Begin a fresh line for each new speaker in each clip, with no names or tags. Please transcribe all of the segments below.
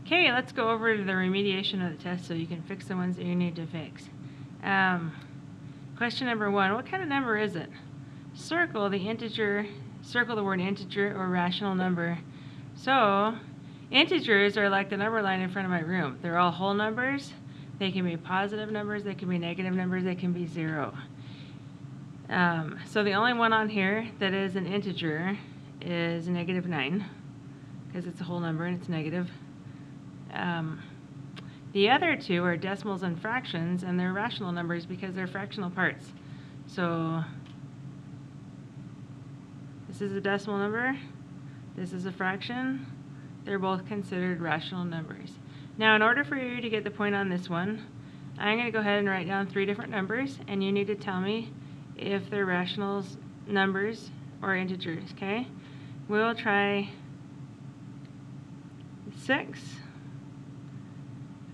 Okay, let's go over to the remediation of the test so you can fix the ones that you need to fix. Question number 1, what kind of number is it? Circle the word integer or rational number. So, integers are like the number line in front of my room. They're all whole numbers. They can be positive numbers, they can be negative numbers, they can be 0. So the only one on here that is an integer is -9, because it's a whole number and it's negative. The other two are decimals and fractions, and they're rational numbers because they're fractional parts. So this is a decimal number, this is a fraction. They're both considered rational numbers. Now, in order for you to get the point on this one, I'm going to go ahead and write down 3 different numbers, and you need to tell me if they're rational numbers or integers, okay? We'll try 6,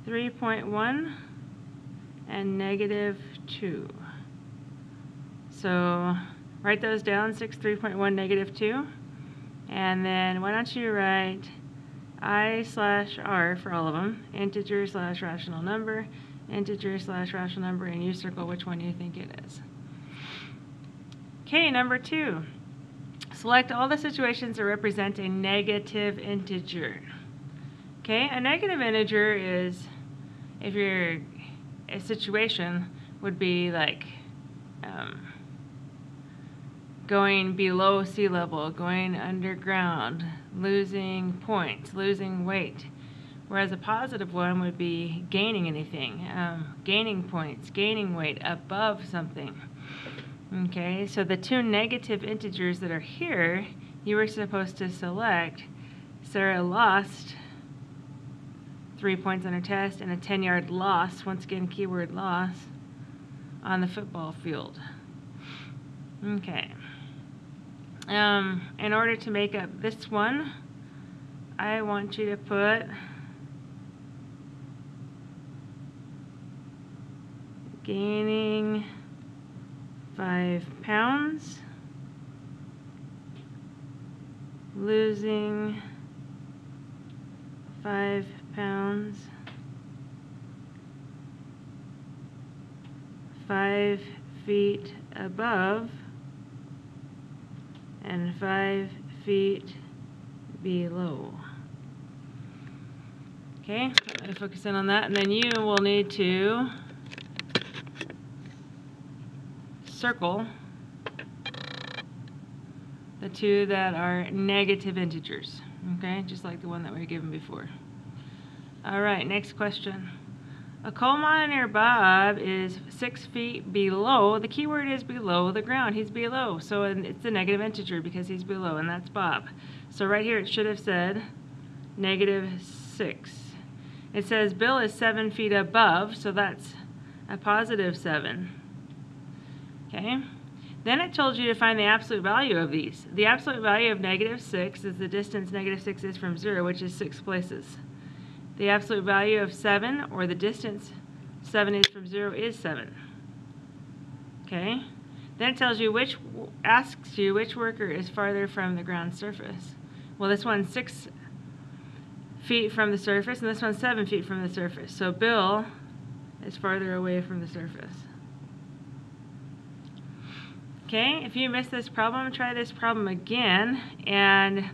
3.1, and -2. So write those down, 6, 3.1, -2. And then why don't you write I/R for all of them, integer/rational number, integer/rational number, and you circle which one you think it is. Okay, number 2. Select all the situations that represent a negative integer. Okay, a negative integer is, if you're, a situation would be like going below sea level, going underground, losing points, losing weight. Whereas a positive one would be gaining anything, gaining points, gaining weight above something. Okay, so the 2 negative integers that are here, you were supposed to select. Sarah lost 3 points on her test and a 10-yard loss, once again keyword loss, on the football field. Okay. In order to make up this one, I want you to put gaining 5 pounds, losing 5 pounds, 5 feet above, and 5 feet below. Okay, I'm going to focus in on that, and then you will need to circle the 2 that are negative integers, okay, just like the one that we were given before. Alright, next question. A coal miner Bob is 6 feet below, the key word is below the ground, he's below, so it's a negative integer because he's below, and that's Bob. So right here it should have said -6. It says Bill is 7 feet above, so that's a +7. Okay? Then it told you to find the absolute value of these. The absolute value of -6 is the distance -6 is from 0, which is 6 places. The absolute value of 7, or the distance 7 is from 0, is 7. Okay? Then it tells you asks you which worker is farther from the ground surface. Well, this one's 6 feet from the surface, and this one's 7 feet from the surface. So Bill is farther away from the surface. Okay, if you missed this problem, try this problem again, and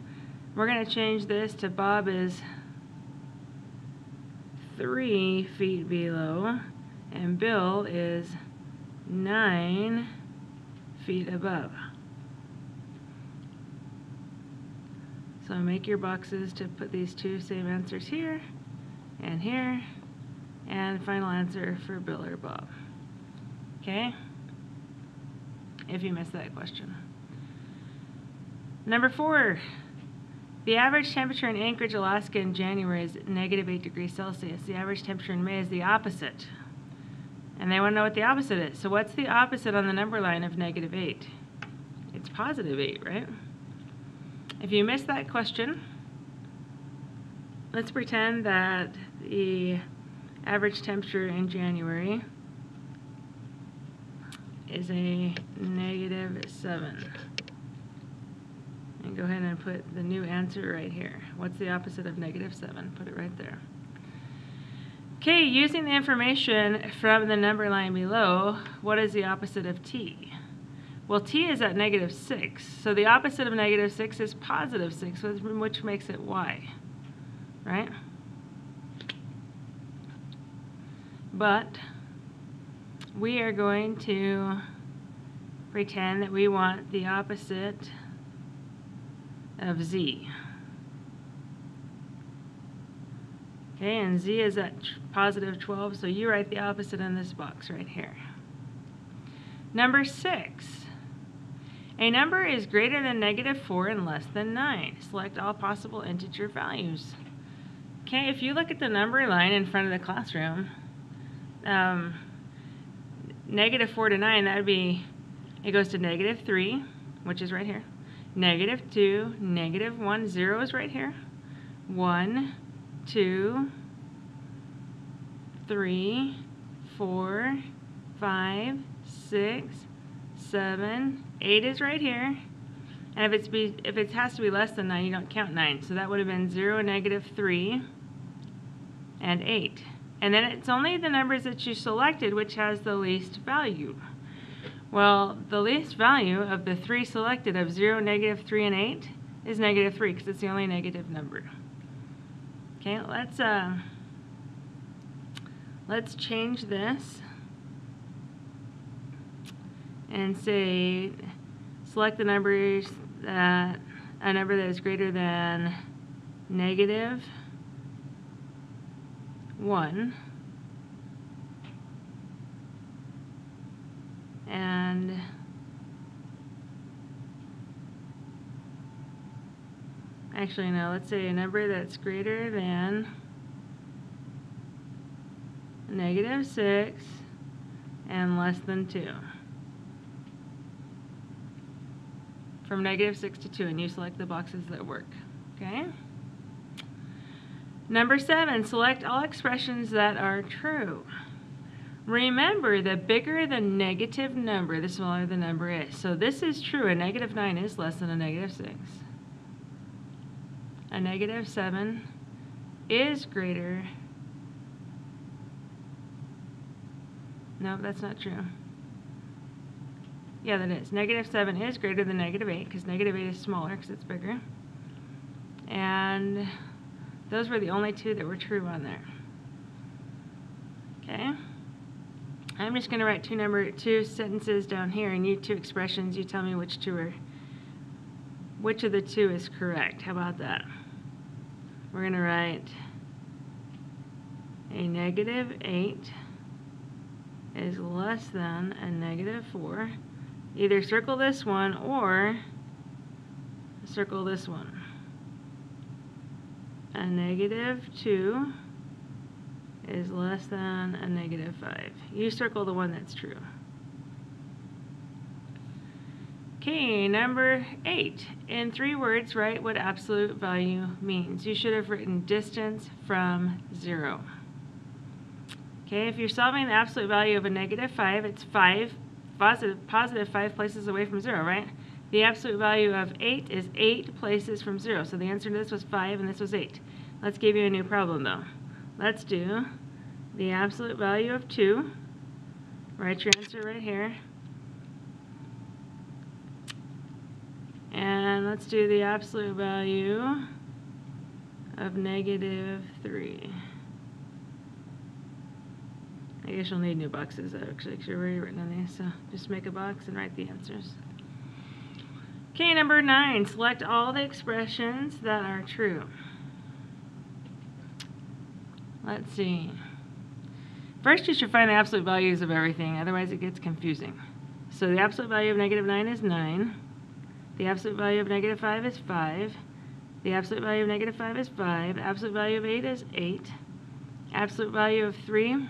we're going to change this to Bob is 3 feet below, and Bill is 9 feet above. So make your boxes to put these 2 same answers here, and final answer for Bill or Bob. Okay? If you missed that question. Number 4. The average temperature in Anchorage, Alaska in January is -8 degrees Celsius. The average temperature in May is the opposite. And they want to know what the opposite is. So what's the opposite on the number line of -8? It's +8, right? If you missed that question, let's pretend that the average temperature in January is a -7. And go ahead and put the new answer right here. What's the opposite of -7? Put it right there. Okay, using the information from the number line below, what is the opposite of t? Well, t is at -6, so the opposite of -6 is +6, which makes it y, right? But we are going to pretend that we want the opposite of z. Okay, and z is at +12, so you write the opposite in this box right here. Number 6. A number is greater than -4 and less than 9. Select all possible integer values. Okay, if you look at the number line in front of the classroom, -4 to 9, that would be, it goes to -3, which is right here, -2, -1, 0 is right here, 1, 2, 3, 4, 5, 6, 7, 8 is right here. And if it has to be less than 9, you don't count 9. So that would have been 0, -3, and 8. And then it's only the numbers that you selected which has the least value. Well, the least value of the 3 selected of 0, -3, and 8 is -3 because it's the only negative number. Okay, let's change this and say select the numbers that a number that is greater than -1 and actually no, let's say a number that's greater than -6 and less than 2. From -6 to 2, and you select the boxes that work. Okay? Number 7, select all expressions that are true. Remember, the bigger the negative number, the smaller the number is. So this is true. A -9 is less than a -6. A -7 is greater. No, that's not true. Yeah, that is. -7 is greater than -8 because -8 is smaller because it's bigger. And those were the only two that were true on there. Okay? I'm just going to write two sentences down here, and you two expressions, you tell me which of the two is correct. How about that? We're going to write a -8 is less than a -4. Either circle this one or circle this one. A -2 is less than a -5. You circle the one that's true. Okay, number 8. In 3 words, write what absolute value means. You should have written distance from 0. Okay, if you're solving the absolute value of a -5, it's 5, positive 5 places away from 0, right? The absolute value of 8 is 8 places from 0. So the answer to this was 5 and this was 8. Let's give you a new problem though. Let's do the absolute value of 2. Write your answer right here. And let's do the absolute value of -3. I guess you'll need new boxes actually because you've already written on these, so just make a box and write the answers. Okay, number 9, select all the expressions that are true. Let's see. First, you should find the absolute values of everything, otherwise it gets confusing. So the absolute value of -9 is 9. The absolute value of -5 is 5. The absolute value of -5 is 5. Absolute value of 8 is 8. Absolute value of 3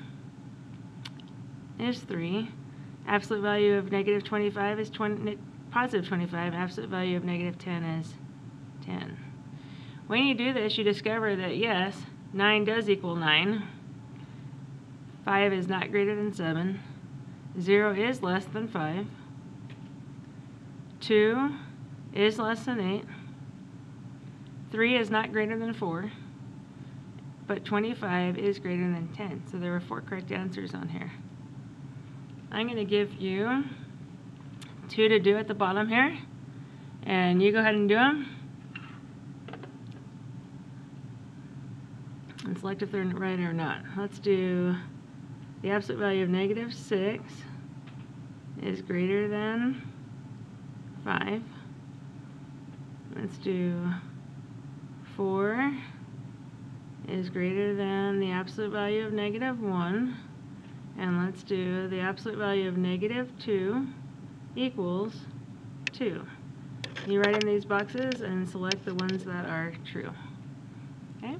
is 3. Absolute value of -25 is positive 25. Absolute value of -10 is 10. When you do this, you discover that yes, 9 does equal 9. 5 is not greater than 7. 0 is less than 5. 2 is less than 8. 3 is not greater than 4, but 25 is greater than 10. So there were 4 correct answers on here. I'm going to give you 2 to do at the bottom here, and you go ahead and do them. And select if they're right or not. Let's do the absolute value of negative 6 is greater than 5. Let's do 4 is greater than the absolute value of negative 1. And let's do the absolute value of negative 2 equals 2. You write in these boxes and select the ones that are true. Okay?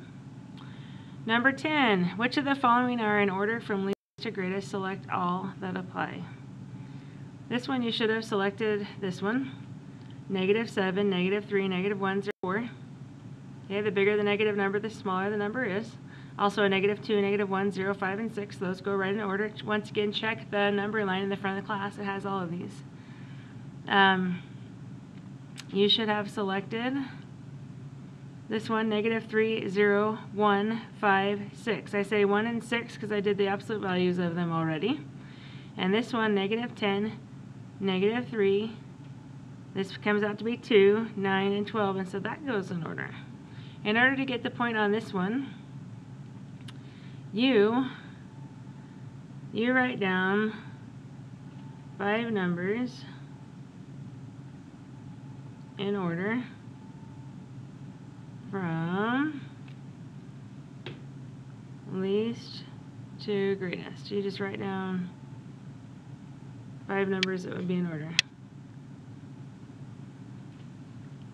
Number 10, which of the following are in order from least to greatest? Select all that apply. This one you should have selected this one. Negative 7, negative 3, negative 1, 0, 4. Okay, the bigger the negative number, the smaller the number is. Also a negative 2, negative 1, 0, 5, and 6. Those go right in order. Once again, check the number line in the front of the class. It has all of these. You should have selected this one, negative 3, 0, 1, 5, 6. I say 1 and 6 because I did the absolute values of them already. And this one, negative 10, negative 3. This comes out to be 2, 9, and 12, and so that goes in order. In order to get the point on this one, you write down 5 numbers in order from least to greatest. You just write down 5 numbers that would be in order.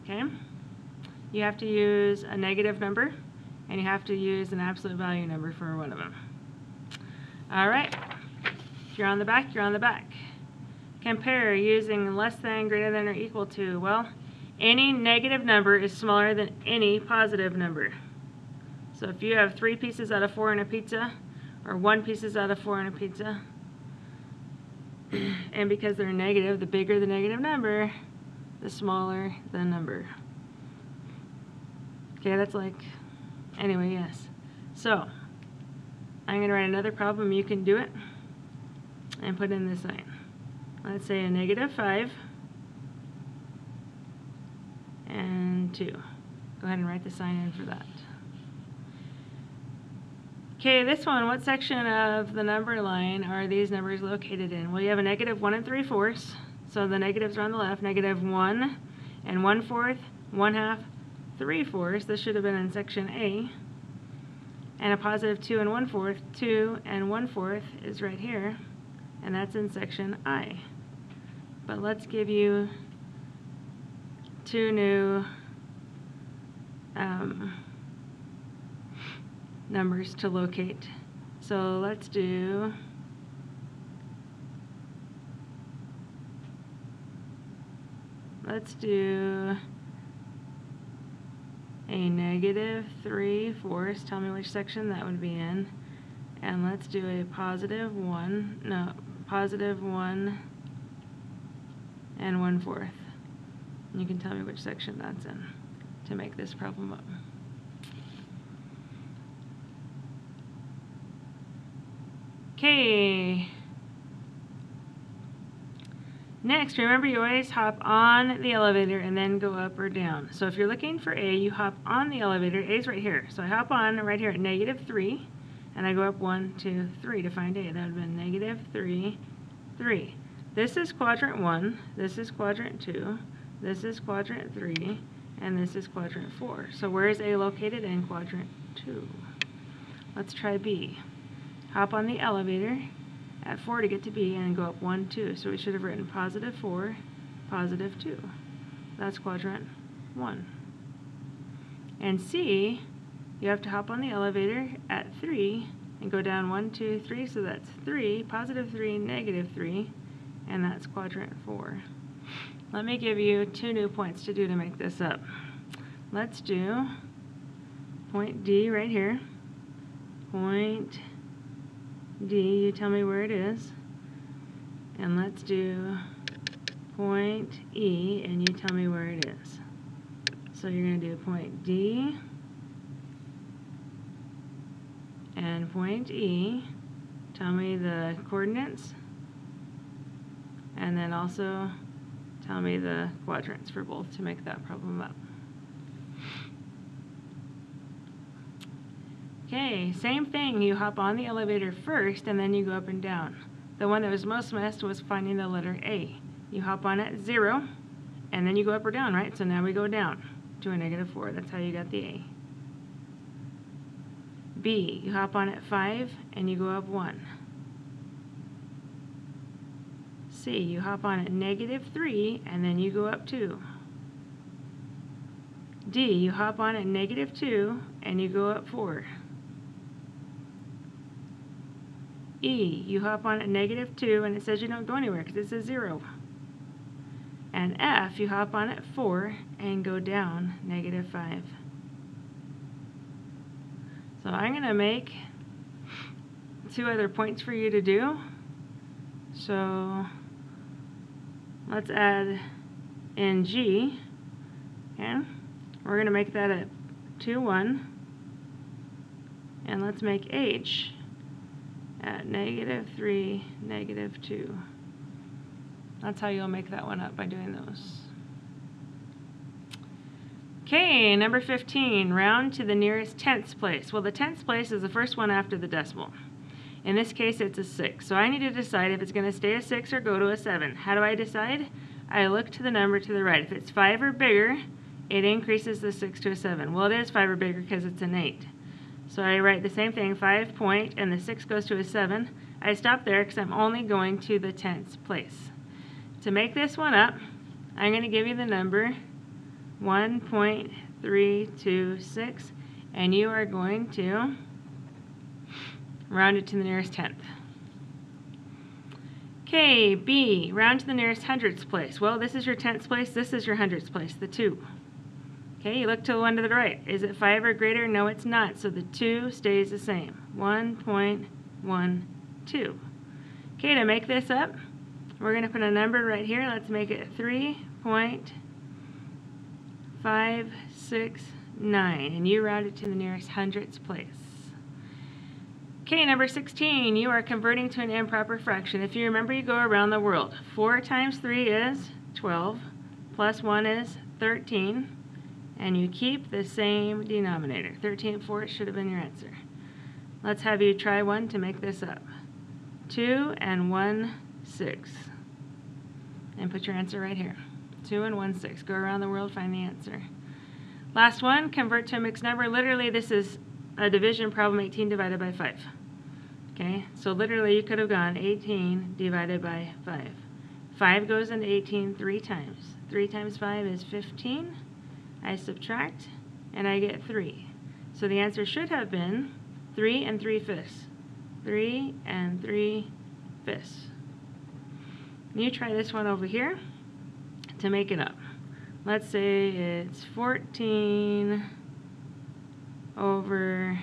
Okay? You have to use a negative number, and you have to use an absolute value number for one of them. All right. If you're on the back, you're on the back. Compare using less than, greater than, or equal to. Well, any negative number is smaller than any positive number. So if you have 3 pieces out of 4 in a pizza, or 1 pieces out of 4 in a pizza, and because they're negative, the bigger the negative number, the smaller the number. Okay, that's like, anyway, yes. So, I'm going to write another problem. You can do it and put in the sign. Let's say a negative 5 and 2. Go ahead and write the sign in for that. Okay, this one, what section of the number line are these numbers located in? Well, you have a negative 1 and 3/4, so the negatives are on the left. Negative 1 and 1/4, 1/2, 3/4. This should have been in section A. And a positive 2 and 1/4, 2 and 1/4 is right here, and that's in section I. But let's give you 2 new numbers to locate. So let's do a negative 3/4. Tell me which section that would be in. And let's do a positive 1 and 1/4. You can tell me which section that's in to make this problem up. Okay. Next, remember you always hop on the elevator and then go up or down. So if you're looking for A, you hop on the elevator. A is right here. So I hop on right here at negative 3, and I go up 1, 2, 3 to find A. That would have been negative 3, 3. This is quadrant 1, this is quadrant 2, this is quadrant 3, and this is quadrant 4. So where is A located? In quadrant 2. Let's try B. Hop on the elevator at 4 to get to B and go up 1, 2. So we should have written positive 4, positive 2. That's quadrant 1. And C, you have to hop on the elevator at 3 and go down 1, 2, 3. So that's 3, positive 3, negative 3, and that's quadrant 4. Let me give you 2 new points to do to make this up. Let's do point D right here. Point D, you tell me where it is. And let's do point E, and you tell me where it is. So you're going to do point D and point E. Tell me the coordinates, and then also tell me the quadrants for both to make that problem up. Okay, same thing. You hop on the elevator first, and then you go up and down. The one that was most missed was finding the letter A. You hop on at 0, and then you go up or down, right? So now we go down to a -4. That's how you got the A. B, you hop on at 5, and you go up 1. C, you hop on at -3, and then you go up 2. D, you hop on at -2, and you go up 4. E, you hop on at -2, and it says you don't go anywhere because it says 0. And F, you hop on at 4 and go down -5. So I'm going to make 2 other points for you to do. So let's add in G. Okay, we're going to make that at 2, 1. And let's make H at -3, -2. That's how you'll make that one up, by doing those. Okay, number 15, round to the nearest tenths place. Well, the tenths place is the first one after the decimal. In this case, it's a 6. So I need to decide if it's going to stay a 6 or go to a 7. How do I decide? I look to the number to the right. If it's 5 or bigger, it increases the 6 to a 7. Well, it is 5 or bigger because it's an 8. So I write the same thing, 5 point, and the 6 goes to a 7. I stop there because I'm only going to the tenths place. To make this one up, I'm going to give you the number 1.326, and you are going to round it to the nearest tenth. Okay, B, round to the nearest hundredths place. Well, this is your tenths place, this is your hundredths place, the 2. Okay, you look to the one to the right. Is it 5 or greater? No, it's not. So the 2 stays the same. 1.12. Okay, to make this up, we're going to put a number right here. Let's make it 3.569. And you round it to the nearest hundredths place. Okay, number 16, you are converting to an improper fraction. If you remember, you go around the world. 4 times 3 is 12, plus 1 is 13. And you keep the same denominator. 13/4 should have been your answer. Let's have you try one to make this up. 2 and 1/6. And put your answer right here. 2 and 1/6. Go around the world, find the answer. Last one, convert to a mixed number. Literally, this is a division problem, 18 divided by 5. Okay, so literally you could have gone 18 divided by 5. 5 goes into 18 3 times. 3 times 5 is 15. I subtract, and I get 3. So the answer should have been 3 3/5. 3 3/5. You try this one over here to make it up. Let's say it's 14 over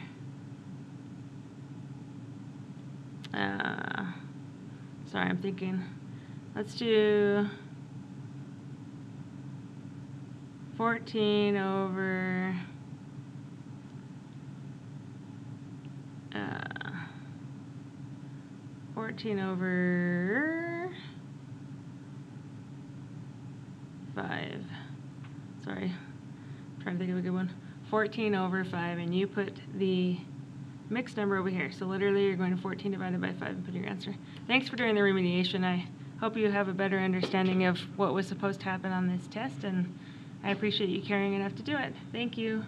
sorry, I'm thinking. Let's do 14 over 5. Sorry, I'm trying to think of a good one. 14 over 5, and you put the mixed number over here. So literally you're going to 14 divided by 5 and put your answer. Thanks for doing the remediation. I hope you have a better understanding of what was supposed to happen on this test, and I appreciate you caring enough to do it. Thank you.